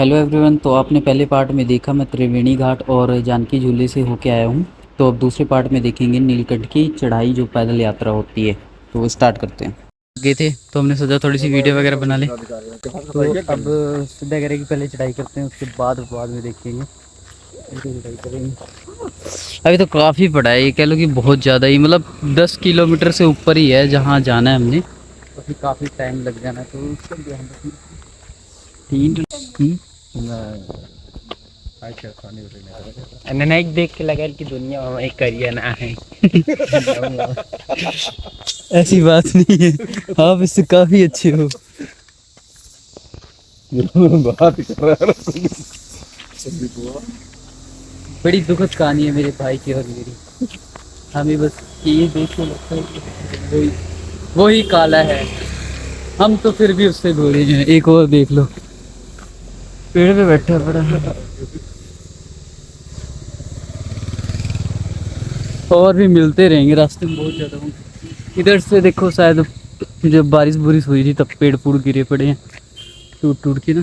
Hello everyone. तो आपने पहले पार्ट में देखा मैं त्रिवेणी घाट और जानकी झूले से होके आया हूँ। तो अब दूसरे पार्ट में देखेंगे नीलकंठ की चढ़ाई जो पैदल यात्रा होती है। तो स्टार्ट करते हैं। गए थे तो हमने सोचा थोड़ी सी वीडियो वगैरह बना लें। तो अब सीधा करें कि पहले चढ़ाई करते हैं, उसके बाद में देखेंगे चढ़ाई करेंगे। अभी तो काफ़ी बड़ा है, ये कह लो कि बहुत ज़्यादा ही, मतलब 10 किलोमीटर से ऊपर ही है जहाँ जाना है हमने। तो फिर काफ़ी टाइम लग जाना, तो उसका ध्यान रखना। तीन नहीं देख के लगा कि दुनिया में एक करियर ना है। ऐसी बात नहीं है, आप इससे काफ़ी अच्छे हो। बात कर रहा है। बड़ी दुखद कहानी है मेरे भाई की और मेरी। हमें बस ये देख के लगता है कि वही काला है, हम तो फिर भी उससे गोरे हैं। एक और देख लो, पेड़ पे बैठा पड़ा है। और भी मिलते रहेंगे रास्ते में, बहुत ज़्यादा होंगे। इधर से देखो, शायद जब बारिश बुरिश हुई थी तब पेड़ पूड़ गिरे पड़े हैं टूट टूट के ना।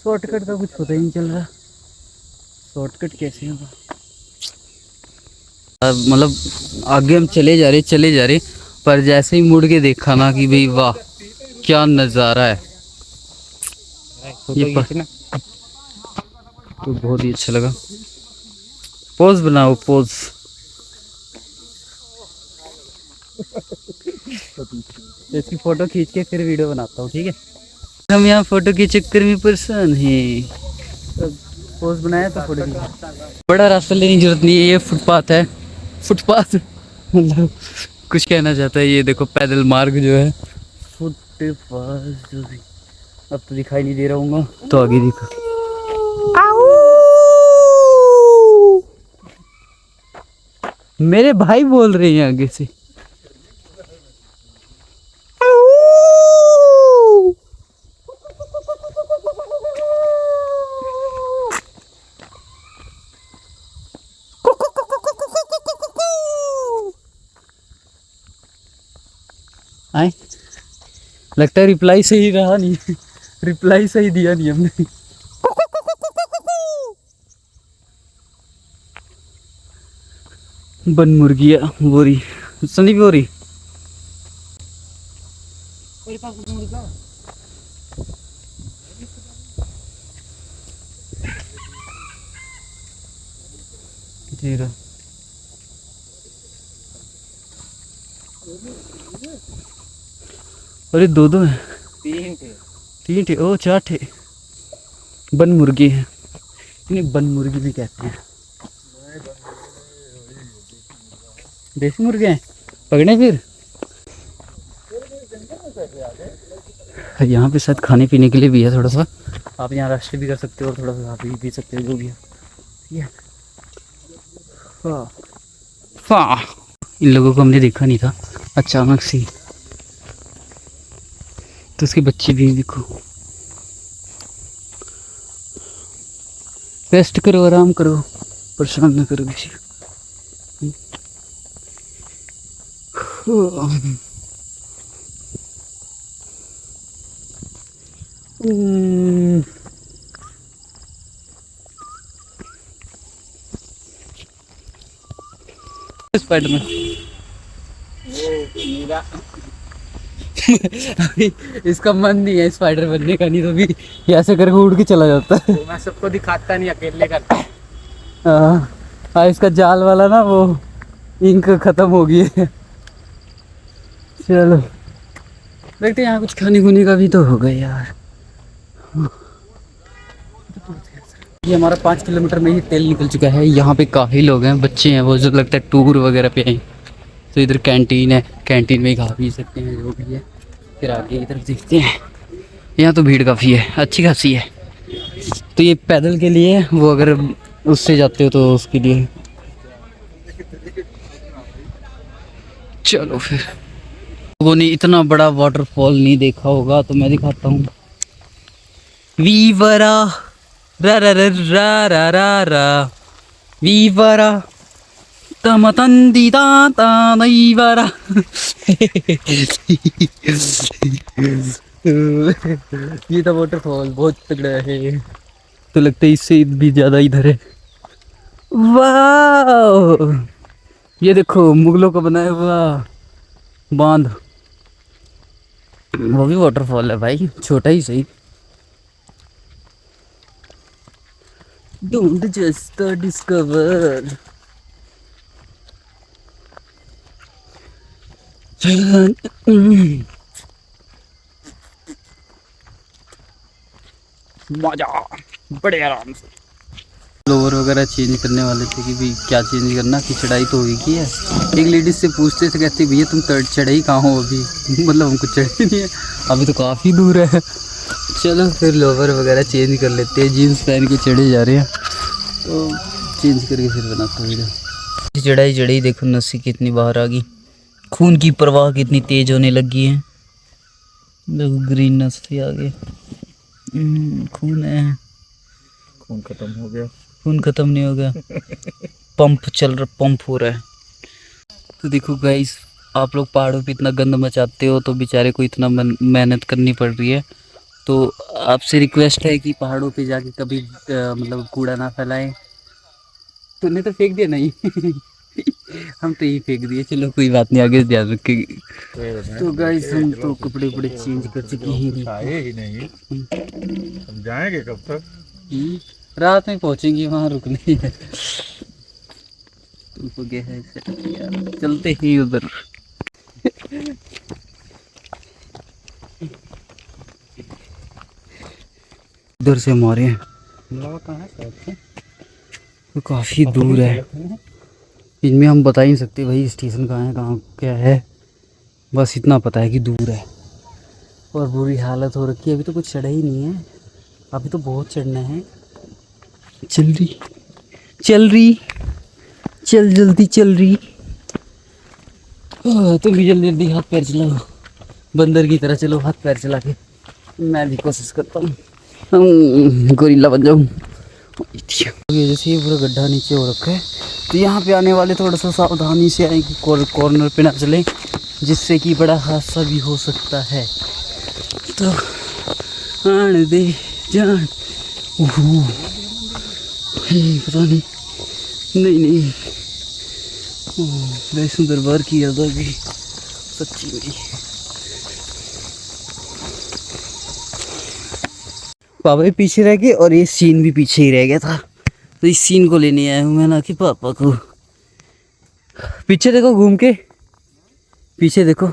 शॉर्टकट का कुछ पता ही नहीं चल रहा, शॉर्टकट कैसे होगा। मतलब आगे हम चले जा रहे, पर जैसे ही मुड़ के देखा ना कि भाई वाह क्या नज़ारा है, ये तो बहुत ही अच्छा लगा। पोज बनाओ, पोज। इसकी फोटो खींच के फिर वीडियो बनाता हूँ, ठीक है। हम यहाँ फोटो के चक्कर में परेशान हैं। तो पोज बनाया तो फोटो खींचा। बड़ा रास्ता लेने की जरूरत नहीं है, ये फुटपाथ है। फुटपाथ मतलब कुछ कहना चाहता है। ये देखो पैदल मार्ग जो है, फुटपाथ जो भी। अब तो दिखाई नहीं दे रहा हूँ, तो आगे दिखा। मेरे भाई बोल रहे हैं आगे से। आए, लगता है रिप्लाई सही रहा नहीं। रिप्लाई सही दिया नहीं हमने। बन मुर्गिया बोरी, संदीप बोरी। जीरो अरे दो है, तीन थे ओ चार थे। बन मुर्गी है, इन्हें बन मुर्गी भी कहते हैं। देसी मुर्गे हैं, पकड़े फिर। यहाँ पे शायद खाने पीने के लिए भी है थोड़ा सा। आप यहाँ रेस्ट भी कर सकते हो और थोड़ा सा पी सकते हो, जो भी है। ठीक है। इन लोगों को हमने देखा नहीं था अचानक से, तो उसके बच्चे भी देखो। रेस्ट करो, आराम करो, परेशान ना करो किसी को। स्पाइडरमैन अभी इसका मन नहीं है स्पाइडर बनने का, नहीं तो भी ऐसे करके उड़ के चला जाता है। मैं सबको दिखाता नहीं, अकेले करता। हाँ, इसका जाल वाला ना वो इंक खत्म हो गई है। चलो देखते हैं, यहाँ कुछ खाने खुने का भी तो होगा यार। ये हमारा 5 किलोमीटर में ही तेल निकल चुका है। यहाँ पे काफ़ी लोग हैं, बच्चे हैं, वो जो लगता है टूर वगैरह पे आए। तो इधर कैंटीन है, कैंटीन में ही खा पी सकते हैं जो भी है। फिर आगे इधर देखते हैं, यहाँ तो भीड़ काफ़ी है, अच्छी खासी है। तो ये पैदल के लिए, वो अगर उससे जाते हो तो उसके लिए। चलो फिर, लोगों ने इतना बड़ा वाटरफॉल नहीं देखा होगा तो मैं दिखाता हूँ। वीवरा रा रा रा रा रा रा रा वीवरा तमतंदी ताता नईवरा। ये तो वाटरफॉल बहुत तगड़ा है, तो लगता है इससे भी ज्यादा इधर है। वाह, ये देखो मुगलों का बनाया हुआ बांध, वो भी वाटरफॉल है भाई, छोटा ही सही। Don't just discover. मजा बड़े आराम से। फ्लोवर वगैरह चेंज करने वाले थे कि भाई क्या चेंज करना, कि चढ़ाई तो हुई की है। एक लेडीज से पूछते थे, कहती भैया तुम चढ़ाई कहाँ हो अभी, मतलब हमको चढ़ी नहीं है, अभी तो काफ़ी दूर है। चलो फिर लोवर वगैरह चेंज कर लेते हैं, जीन्स पहन के चढ़े जा रहे हैं, तो चेंज करके फिर बनाते वीडियो। चढ़ाई चढ़ाई देखो, नस्सी कितनी बाहर आ गई, खून की प्रवाह कितनी तेज होने लगी है। देखो ग्रीन नस्सी आ गई, खून है, खून खत्म हो गया। खून खत्म नहीं हो गया, पंप चल रहा, पंप हो रहा है। तो देखो गाइस, आप लोग पहाड़ों पे इतना गंद मचाते हो तो बेचारे को इतना मेहनत करनी पड़ रही है। तो आपसे रिक्वेस्ट है कि पहाड़ों पे जाके कभी मतलब कूड़ा ना फैलाएं। तूने तो फेंक दिया नहीं हम तो यही फेंक दिए, चलो कोई बात नहीं, आगे ध्यान रखेंगे। तो गाइस हम तो कपड़े वपड़े चेंज कर चुके हैं, आए ही नहीं, हम जाएंगे कब तक? रात में पहुंचेंगे, वहाँ रुकने है। तुमको क्या है यार, चलते ही उधर। इधर से हमारे हैं तो काफ़ी दूर है, इनमें हम बता ही नहीं सकते भाई स्टेशन कहाँ है, कहाँ क्या है, बस इतना पता है कि दूर है। और बुरी हालत हो रखी है, अभी तो कुछ चढ़ा ही नहीं है, अभी तो बहुत चढ़ना है। चल रही चल, जल्दी चल रही। तुम भी जल्दी जल्दी हाथ पैर चलाओ, बंदर की तरह चलो हाथ पैर चला के। मैं भी कोशिश करता हूँ गोरिल्ला बन जाऊँ। जैसे ये पूरा गड्ढा नीचे हो रखा है, तो यहाँ पे आने वाले थोड़ा सा सावधानी से आए कि कॉर्नर पे ना चलें, जिससे कि बड़ा हादसा भी हो सकता है। तो आने दे जान, पता नहीं, नहीं वैष्णो दरबार की याद आ गई सच्ची में। पापा भी पीछे रह गए और ये सीन भी पीछे ही रह गया था, तो इस सीन को लेने आया हूँ मैं ना कि पापा को। पीछे देखो, घूम के पीछे देखो,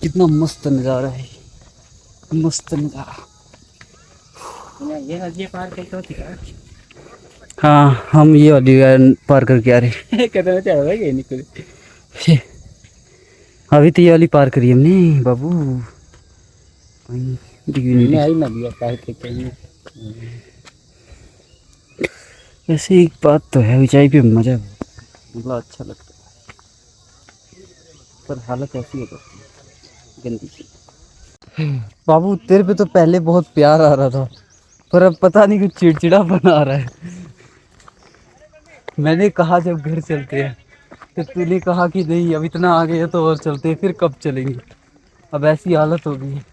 कितना मस्त नज़ारा है, मस्त नज़ारा। ये नदी पार कैसे होती है? हाँ हम ये वाली पार करके आ रहे कदम चढ़ गए निकल। हैं। अभी तो ये वाली पार करी हमने बाबू, नहीं आई नदी पार के। वैसे एक बात तो है, ऊंचाई पे मजा मतलब अच्छा लगता है, पर हालत ऐसी हो जाती है गंदी सी। बाबू तेरे पे तो पहले बहुत प्यार आ रहा था, पर अब पता नहीं कुछ चिड़चिड़ा बना रहा है। मैंने कहा जब घर चलते हैं, तो तूने कहा कि नहीं अब इतना आ गया तो और चलते हैं, फिर कब चलेंगे, अब ऐसी हालत हो गई है।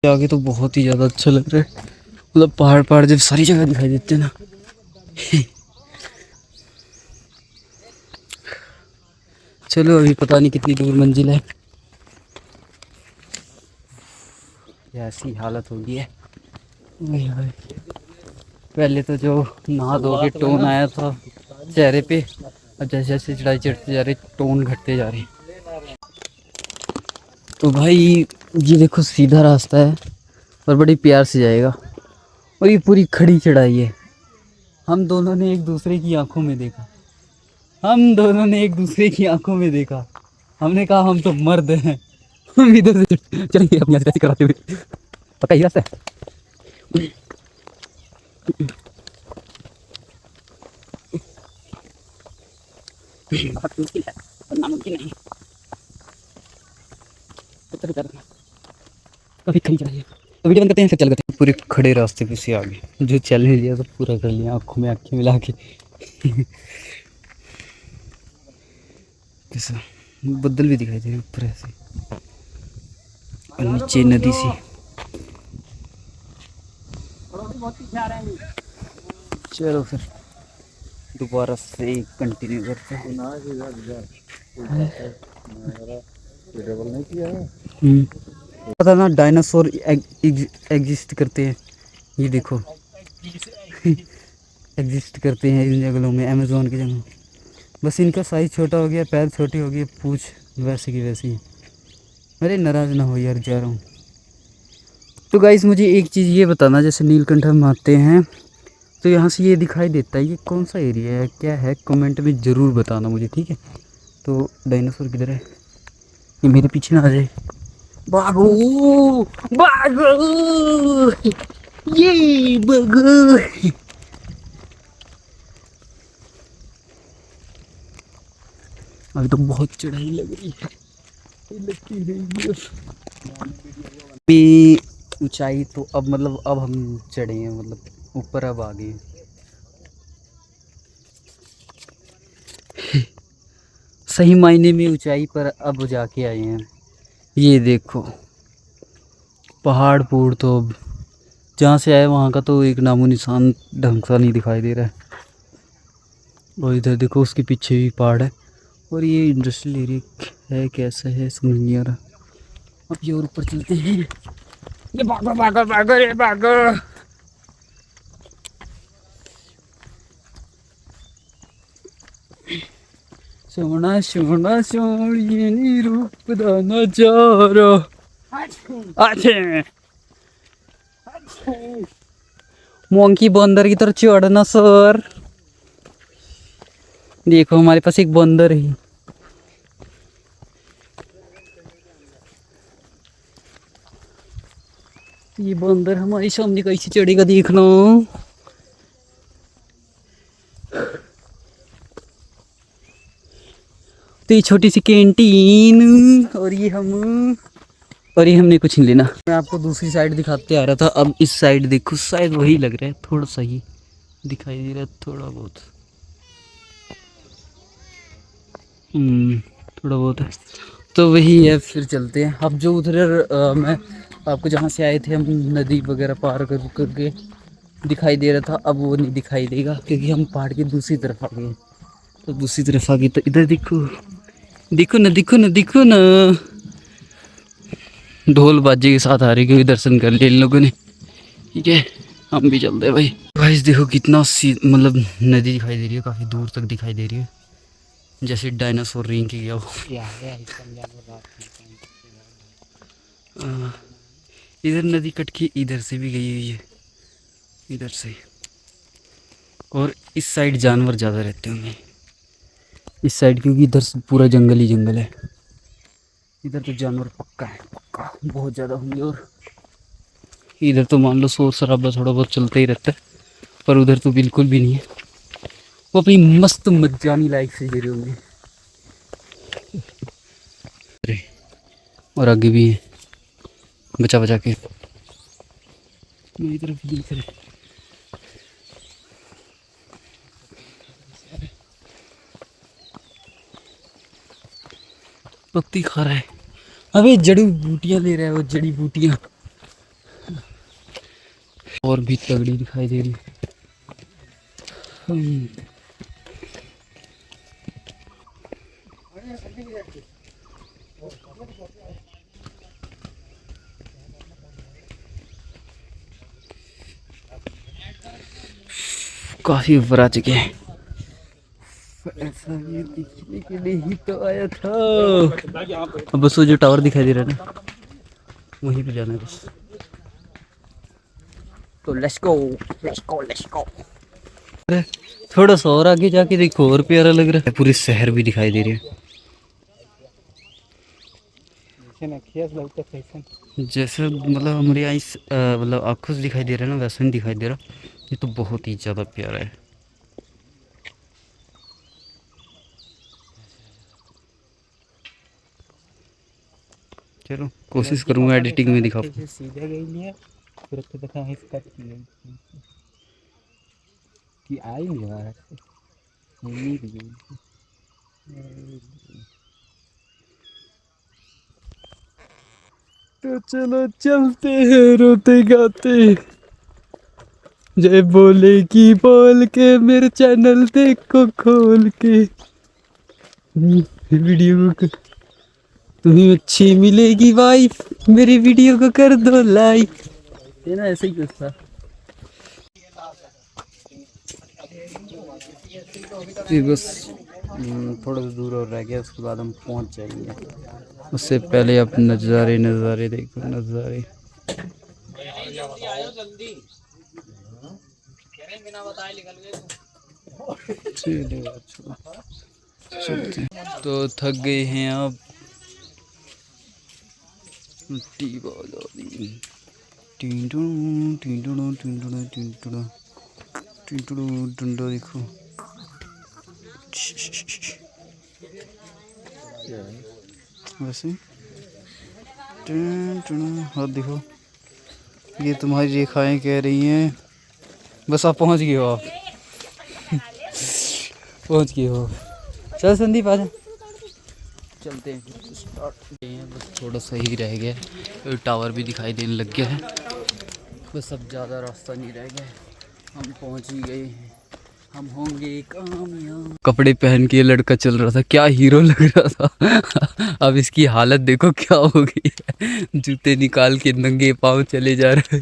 आगे तो बहुत ही ज़्यादा अच्छा लग रहा है, मतलब पहाड़ पहाड़ जब सारी जगह दिखाई देते हैं ना। चलो अभी पता नहीं कितनी दूर मंजिल है, ऐसी हालत हो गई है। पहले तो जो नहा धो के टोन आया था चेहरे पे, अब जैसे जैसे चढ़ाई चढ़ते जा रही टोन घटते जा रही। तो भाई ये देखो सीधा रास्ता है और बड़ी प्यार से जाएगा, और ये पूरी खड़ी चढ़ाई है। हम दोनों ने एक दूसरे की आंखों में देखा, हम दोनों ने एक दूसरे की आंखों में देखा, हमने कहा हम तो मर्द हैं। हम इधर से चलेंगे अपनी ऐसे कराते हुए, पता ही रास्ता है। बहुत मुश्किल है और नामुमकिन नहीं, कभी खड़ी चढ़ाई है। तो वीडियो बंद करते हैं, फिर चल करते हैं। पूरे खड़े रास्ते पे से आगे जो चल ही लिया तो पूरा कर लिया, आंखों में आंखें मिला के। कैसा बदल भी दिखाई दे रहे ऊपर ऐसे। नीचे नदी सी। चलो फिर दोबारा से कंटिन्यू करते हैं। डबल नहीं किया है। पता ना डायनासोर एग्जिस्ट करते हैं, ये देखो एग्जिस्ट करते हैं इन जंगलों में, अमेज़ोन के जंगल। बस इनका साइज़ छोटा हो गया, पैर छोटी हो गई, पूँछ वैसे की वैसी। अरे नाराज़ ना हो यार, जा रहा हूँ। तो गाइस मुझे एक चीज़ ये बताना, जैसे नीलकंठ हम आते हैं तो यहाँ से ये दिखाई देता है, ये कौन सा एरिया है, क्या है, कमेंट में ज़रूर बताना मुझे, ठीक है। तो डायनासोर किधर है, ये मेरे पीछे ना आ जाए। भागो भागो, ये भागो। अभी तो बहुत चढ़ाई लग रही है, लगती रही है। भी ऊंचाई तो अब मतलब अब हम चढ़े हैं, मतलब ऊपर अब आ गए। सही मायने में ऊंचाई पर अब जाके आए हैं। ये देखो पहाड़ पूड़ तो अब जहाँ से आए वहाँ का तो एक नामो निशान ढंग सा नहीं दिखाई दे रहा है। और इधर देखो उसके पीछे भी पहाड़ है, और ये इंडस्ट्रियल एरिया है, कैसा है समझ नहीं आ रहा। अब ये और ऊपर चलते हैं। ये भागो भागो भागो रे भागो। सोना सोना सोनिए नी रूप दा नजारा। अच्छे मोंकी बंदर की तरह चढ़ना सर। देखो हमारे पास एक बंदर है। ये बंदर हमारे सामने कैसे चढ़ेगा देखना। तो ये छोटी सी कैंटीन, और ये हमने कुछ नहीं लेना। मैं आपको दूसरी साइड दिखाते आ रहा था, अब इस साइड देखो, शायद वही लग रहा है, थोड़ा सा ही दिखाई दे रहा है, थोड़ा बहुत। थोड़ा बहुत है तो वही है। फिर चलते हैं अब जो उधर मैं आपको जहाँ से आए थे हम नदी वगैरह पार कर करके दिखाई दे रहा था, अब वो नहीं दिखाई देगा क्योंकि हम पहाड़ की दूसरी तरफ आ गए। तो दूसरी तरफ आ गए तो इधर देखो, देखो ना देखो ना देखो ना, ढोल बाजे के साथ आ रही, क्योंकि दर्शन कर लिए इन लोगों ने। ठीक है हम भी चलते हैं भाई। भाई देखो कितना सी मतलब नदी दिखाई दे रही है, काफ़ी दूर तक दिखाई दे रही है, जैसे डायनासोर रेंग के गया हो। इधर नदी कट के इधर से भी गई हुई है, इधर से। और इस साइड जानवर ज़्यादा रहते होंगे, इस साइड, क्योंकि इधर से पूरा जंगल ही जंगल है। इधर तो जानवर पक्का है, पक्का बहुत ज़्यादा होंगे। और इधर तो मान लो शोर शराबा थोड़ा बहुत चलता ही रहता है, पर उधर तो बिल्कुल भी नहीं है। वो अपनी मस्त मजानी लाइफ से जी रहे होंगे। और आगे भी है बचा बचा के, मेरी तरफ देख रहे। पत्ती खा रहा है, अबे जड़ी बूटियां ले रहा है वो, जड़ी बूटियां। और भी तगड़ी दिखाई दे रही है। काफी ऊपर आ चुके हैं। ऐसा ये दिखने के लिए ही तो आया था। अब बस वो जो टावर दिखाई दे रहा है ना, वहीं पे जाना है बस। तो let's go let's go let's go. थोड़ा सा और आगे जाके देखो, और प्यारा लग रहा है, पूरी शहर भी दिखाई दे रही है। जैसे मतलब हमारी आई मतलब आँखों से दिखाई दे रहा है ना, वैसा नहीं दिखाई दे रहा। ये तो बहुत ही ज़्यादा प्यारा है। चलो कोशिश करूँगा एडिटिंग में दिखा। सीधे गई है फिर तो देखा है इसका कि आई नहीं रहा है नहीं गई। तो चलो चलते हैं रोते गाते, जय बोले की बोल के मेरे चैनल देखो खोल के। वीडियो को तुम्हें अच्छी मिलेगी वाइफ, मेरी वीडियो को कर दो लाइक। ये ना ऐसे ही कुछ था। जी बस थोड़ा सा दूर और रह गया, उसके बाद हम पहुंच जाएंगे। उससे पहले आप नज़ारे नज़ारे देखो, नज़ारे। चलते हैं। तो थक गए हैं अब, मिट्टी बहुत आ रही। टुंडो देखो, वैसे और देखो, ये तुम्हारी रेखाएं कह रही हैं बस आप पहुंच गए हो, आप पहुंच गए हो। चल संदीप आ जा, चलते हैं। बस थोड़ा सा ही रह गया, टावर भी दिखाई देने लग गया है। बस अब ज़्यादा रास्ता नहीं रह गया है, हम पहुंच ही गए हैं, हम होंगे कामयाब। कपड़े पहन के लड़का चल रहा था, क्या हीरो लग रहा था। अब इसकी हालत देखो क्या हो गई है, जूते निकाल के नंगे पाँव चले जा रहे,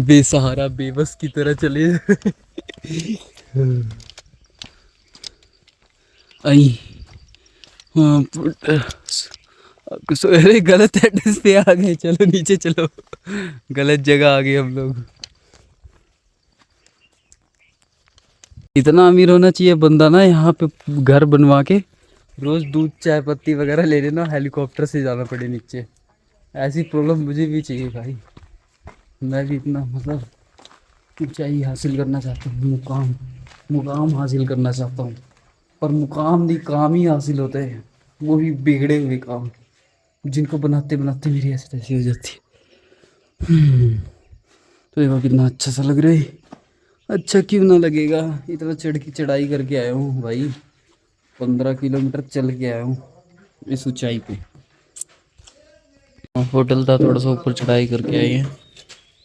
बेसहारा बेबस की तरह चले जा रहे। आई अरे गलत एड्रेस पे आ गए, चलो नीचे चलो, गलत जगह आ गए हम लोग। इतना अमीर होना चाहिए बंदा ना, यहाँ पे घर बनवा के रोज दूध चाय पत्ती वगैरह ले लेना, हेलीकॉप्टर से जाना पड़े नीचे। ऐसी प्रॉब्लम मुझे भी चाहिए भाई, मैं भी इतना मतलब ऊंचाई हासिल करना चाहता हूँ, मुकाम हासिल करना चाहता हूँ, पर मुकाम नहीं काम ही हासिल होते हैं, वो भी बिगड़े हुए काम, जिनको बनाते बनाते मेरी ऐसी तैसी हो जाती है। तो देखो कितना अच्छा सा लग रहा है, अच्छा क्यों ना लगेगा, इतना चढ़ाई करके आया हूँ भाई, 15 किलोमीटर चल के आया हूँ इस ऊंचाई पे। होटल था थोड़ा सा ऊपर, चढ़ाई करके आए हैं,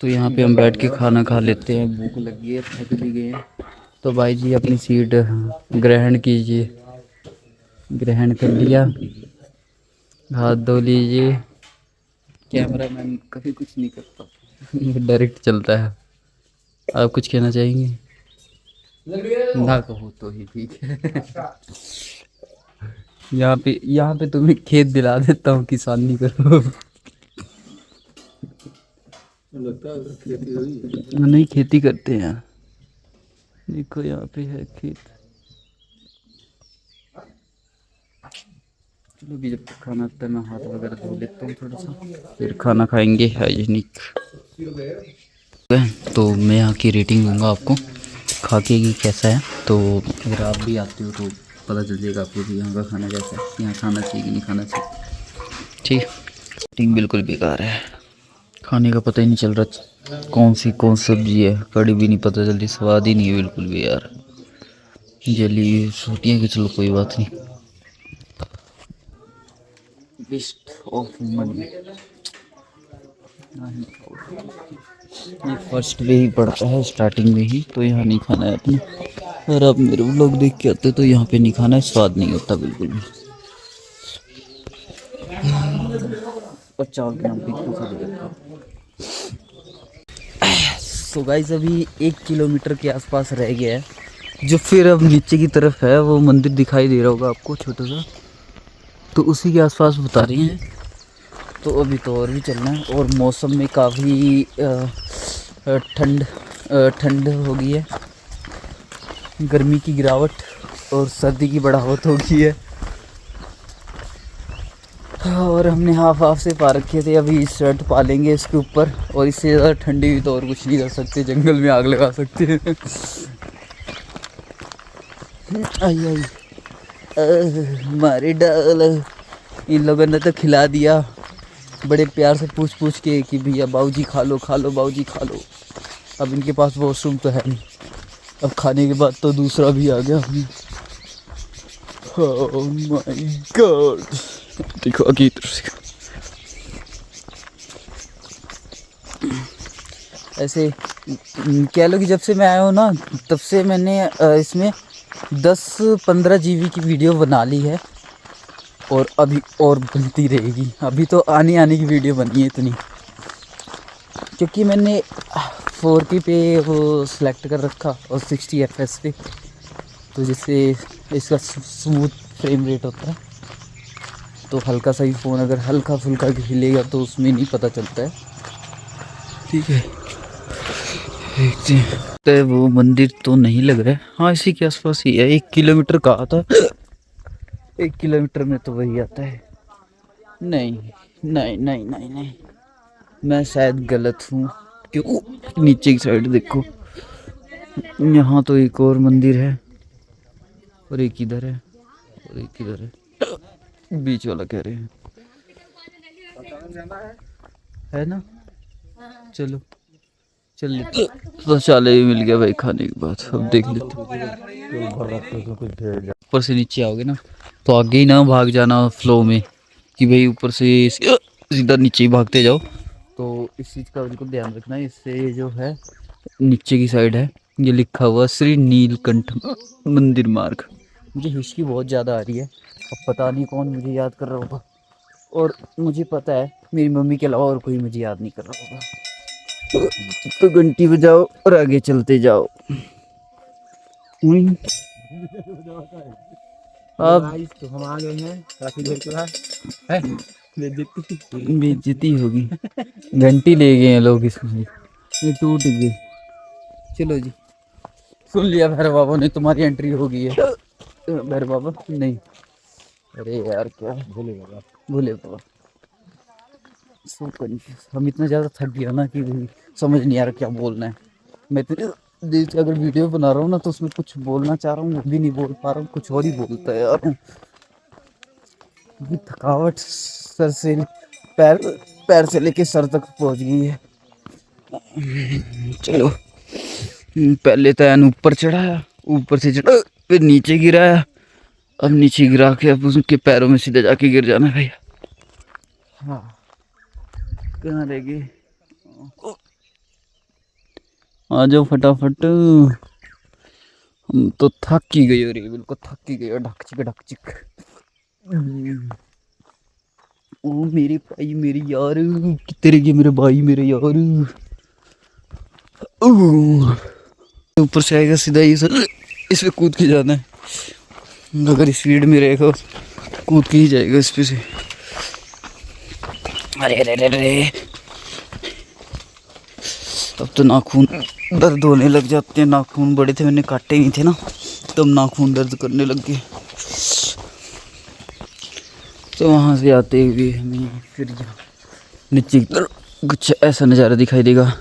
तो यहाँ पे हम बैठ के खाना खा लेते हैं, भूख लगी है, थक भी गए हैं। तो भाई जी अपनी सीट ग्रहण कीजिए, ग्रहण कर लिया, हाथ धो लीजिए। कैमरा मैन कभी कुछ नहीं करता, डायरेक्ट चलता है। आप कुछ कहना चाहेंगे? ना कहो तो ही ठीक है। यहाँ पे तुम्हें खेत दिला देता हूँ, किसानी करो। नहीं खेती करते हैं, देखो यहाँ पे है खेत। चलो भी जब तक खाना आता है मैं हाथ वगैरह धो लेता हूँ थोड़ा सा, फिर खाना खाएंगे हाइजीनिक। तो मैं यहाँ की रेटिंग दूंगा आपको खा के कि कैसा है, तो अगर आप भी आते हो तो पता चल जाएगा आपको कि यहाँ का खाना कैसा है, यहाँ खाना चाहिए कि नहीं खाना चाहिए। ठीक, रेटिंग बिल्कुल बेकार है, खाने का पता ही नहीं चल रहा कौन सब्जी है, कड़ी भी नहीं पता चलती, स्वाद ही नहीं है बिल्कुल भी यार। जली रोटियाँ की चलो कोई बात नहीं, वेस्ट ऑफ मनी। ये फर्स्ट में ही पड़ता है, स्टार्टिंग में ही, तो यहाँ नहीं खाना है अपने। अगर आप मेरे व्लॉग देख के आते तो यहाँ पे नहीं खाना है, स्वाद नहीं होता बिल्कुल भी। और चावल के नाम पे सो गाइस अभी 1 किलोमीटर के आसपास रह गया है, जो फिर अब नीचे की तरफ है, वो मंदिर दिखाई दे रहा होगा आपको छोटा सा, तो उसी के आसपास बता रही हैं। तो अभी तो और भी चलना है, और मौसम में काफ़ी ठंड हो गई है, गर्मी की गिरावट और सर्दी की बढ़ावट हो गई है। और हमने हाफ से पा रखे थे, अभी शर्ट पा लेंगे इसके ऊपर, और इससे ज़्यादा ठंडी हुई तो और कुछ नहीं कर सकते, जंगल में आग लगा सकते हैं। आई मारे डाल, इन लोगों ने तो खिला दिया बड़े प्यार से पूछ के कि भैया बाबूजी खा लो बाबूजी खा लो। अब इनके पास वॉशरूम तो है नहीं, अब खाने के बाद तो दूसरा भी आ गया। ओह माय गॉड, देखो आगे इधर से ऐसे कह लो कि जब से मैं आया हूँ ना तब से मैंने इसमें 10-15 GB की वीडियो बना ली है और अभी और बनती रहेगी। अभी तो आने की वीडियो बनी है इतनी, क्योंकि मैंने 4K पे वो सिलेक्ट कर रखा और 60 FPS पे, तो जिससे इसका स्मूथ फ्रेम रेट होता है। तो हल्का सा ही फ़ोन अगर हल्का फुल्का हिलेगा तो उसमें नहीं पता चलता है। ठीक है, देखते हैं। तो वो मंदिर तो नहीं लग रहा है, हाँ इसी के आसपास ही है। 1 किलोमीटर कहा था, 1 किलोमीटर में तो वही आता है। नहीं नहीं नहीं नहीं नहीं, मैं शायद गलत हूँ। क्यों, नीचे की साइड देखो, यहाँ तो एक और मंदिर है और एक इधर है और एक इधर है। बीच वाला कह रहे हैं है ना। चलो चल लेते, तो चाले भी मिल गया भाई खाने के बाद। अब देख लेते, ऊपर से नीचे आओगे ना तो आगे ही ना भाग जाना फ्लो में, कि भाई ऊपर से सीधा नीचे ही भागते जाओ। तो इस चीज़ का बिल्कुल ध्यान रखना। इससे जो है नीचे की साइड है ये लिखा हुआ श्री नीलकंठ मंदिर मार्ग। मुझे हिस्ट्री बहुत ज़्यादा आ रही है, अब पता नहीं कौन मुझे याद कर रहा होगा, और मुझे पता है मेरी मम्मी के अलावा और कोई मुझे याद नहीं कर रहा होगा। तो घंटी बजाओ और आगे चलते जाओ। अब तो हम आ गए हैं काफी देर के बाद, बेइज्जती होगी। घंटी ले गए हैं लोग इसमें, ये टूट गई। चलो जी, सुन लिया भैरव बाबा ने, तुम्हारी एंट्री हो गई है। भैरव बाबा नहीं, अरे यार क्या भूले बाबा। भोले बाबा। सो कंफ्यूज, हम इतना ज़्यादा थक गया ना कि भाई समझ नहीं आ रहा क्या बोलना है। मैं तो देख के अगर वीडियो बना रहा हूँ ना तो उसमें कुछ बोलना चाह रहा हूँ वो भी नहीं बोल पा रहा हूँ, कुछ और ही बोलता है यार। ये थकावट सर से पैर से लेके सर तक पहुँच गई है। चलो, पहले तो एन ऊपर चढ़ाया, ऊपर से चढ़ा फिर नीचे गिराया, अब नीचे गिरा के अब उसके पैरों में सीधे जाके गिर जाना है भैया। हाँ, कहाँ रह गए, आ जाओ फटाफट। हम तो थक ही गए, रे बिल्कुल थक ही गए, ढक चिक। ओ मेरे भाई मेरे यार, कितने गए मेरे भाई मेरे यार। ऊपर से आएगा सीधा ये सर, इस पे कूद के जाना है। अगर स्पीड में रहेगा कूद के ही जाएगा इस पे से। अरे अरे अरे अरे, अब तो नाखून दर्द होने लग जाते हैं। नाखून बड़े थे, मैंने काटे नहीं थे ना, तब नाखून दर्द करने लग गए। तो वहाँ से आते हुए हमें फिर नीचे की तरफ कुछ ऐसा नज़ारा दिखाई देगा।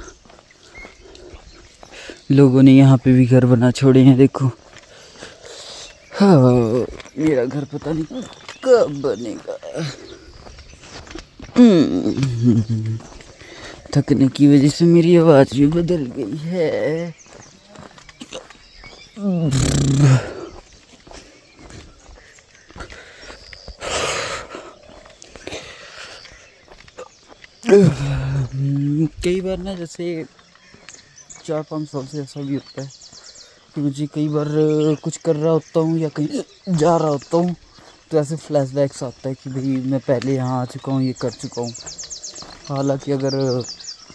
लोगों ने यहाँ पे भी घर बना छोड़े हैं, देखो। हाँ, मेरा घर पता नहीं कब बनेगा। थकने की वजह से मेरी आवाज़ भी बदल गई है। कई बार ना जैसे 4-5 साल से ऐसा भी होता है कि मुझे कई बार कुछ कर रहा होता हूँ या कहीं जा रहा होता हूँ तो ऐसे फ्लैशबैक्स आता है कि भाई मैं पहले यहाँ आ चुका हूँ, ये कर चुका हूँ। हालांकि अगर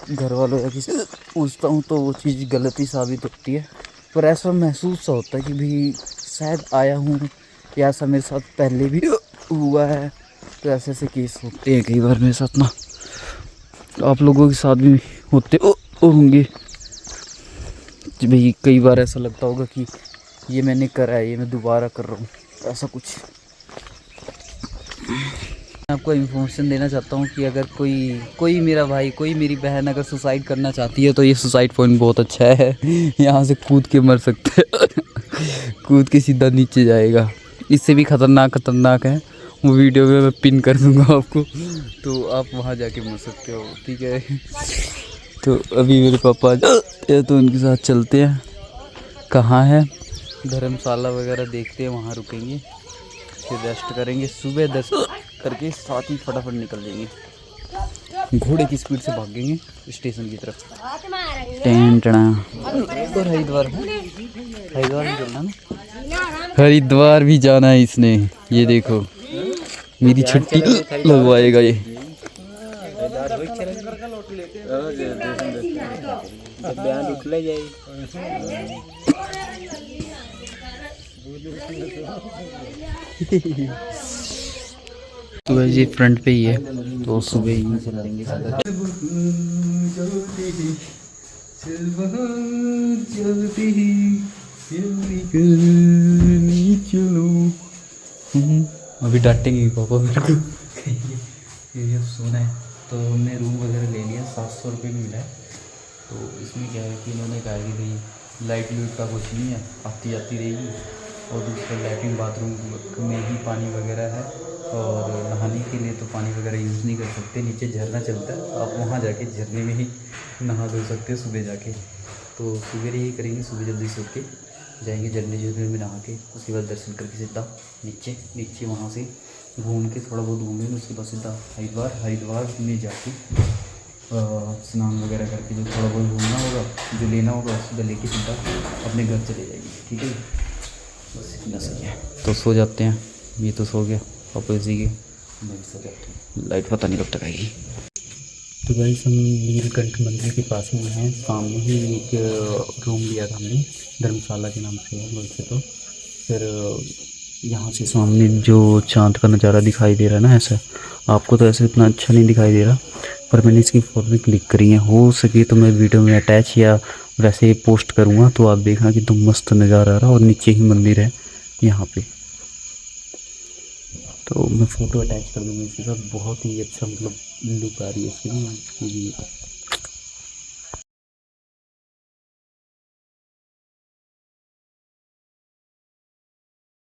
घर वालों या किसी पूछता हूँ तो वो चीज़ गलत ही साबित होती है, पर ऐसा महसूस सा होता है कि भाई शायद आया हूँ या ऐसा मेरे साथ पहले भी हुआ है। तो ऐसे ऐसे केस होते हैं कई बार मेरे साथ ना, आप लोगों के साथ भी होते होंगे कि भाई कई बार ऐसा लगता होगा कि ये मैंने करा है, ये मैं दोबारा कर रहा हूँ, ऐसा कुछ। मैं आपको इन्फॉर्मेशन देना चाहता हूँ कि अगर कोई मेरा भाई, कोई मेरी बहन अगर सुसाइड करना चाहती है तो ये सुसाइड पॉइंट बहुत अच्छा है। यहाँ से कूद के मर सकते हैं। कूद के सीधा नीचे जाएगा। इससे भी खतरनाक है, वो वीडियो में मैं पिन कर दूँगा आपको, तो आप वहाँ जाके मर सकते हो। ठीक है, तो अभी मेरे पापा तो उनके साथ चलते हैं। कहाँ है धर्मशाला वगैरह देखते हैं, वहाँ रुकेंगे, फिर रेस्ट करेंगे। सुबह 10 करके साथ ही फटाफट निकल जाएंगे। घोड़े की स्पीड से भागेंगे स्टेशन की तरफ। टेंटना और हरिद्वार हरिद्वार भी चलना ना, हरिद्वार भी जाना है इसने। ये देखो मेरी छुट्टी लगवाएगा ये। बयान उठले जाए। तो वैसे फ्रंट पे ही है, तो सुबह ही चल लेंगे सीधा। अभी डांटेंगे पापा मेरे को। ये सोना है तो हमने रूम वगैरह ले लिया, 700 रुपये में मिला है। तो इसमें क्या है कि इन्होंने कहा कि भाई लाइट लूट का कुछ नहीं है, आती जाती रहेगी। और दूसरा लैट्रिन बाथरूम में ही पानी वगैरह है, और नहाने के लिए तो पानी वगैरह यूज़ नहीं कर सकते, नीचे झरना चलता है, आप वहाँ जाके झरने में ही नहा धो सकते हो सुबह जाके। तो सुबह यही करेंगे, सुबह जल्दी से उठ के जाएंगे झरने में नहा के, उसके बाद दर्शन करके सीधा नीचे वहाँ से घूम के थोड़ा बहुत घूमेंगे, उसके बाद सीधा हरिद्वार में जाके स्नान वगैरह करके जो थोड़ा बहुत घूमना होगा, जो लेना होगा सीधा लेके सीधा अपने घर चले जाएंगे। ठीक है, बस इतना सही है। तो सो जाते हैं, ये तो सो गया पापा इसी के, मैं सो जाता हूँ, लाइट पता नहीं कब तक आएगी। तो गाइस हम नीलकंठ मंदिर के पास में हैं, सामने ही एक रूम लिया था हमने, धर्मशाला के नाम से है वैसे तो। फिर यहाँ से सामने जो चांद का नज़ारा दिखाई दे रहा है ना, ऐसा आपको तो ऐसे इतना अच्छा नहीं दिखाई दे रहा, पर मैंने इसकी फ़ोटो क्लिक करी है। हो सके तो मैं वीडियो में अटैच या वैसे पोस्ट करूँगा, तो आप देखना कि तुम मस्त नज़ारा आ रहा, और नीचे ही मंदिर है यहाँ पे। तो मैं फ़ोटो अटैच कर दूँगा इसके साथ, बहुत ही अच्छा मतलब लुक आ रही है इसकी।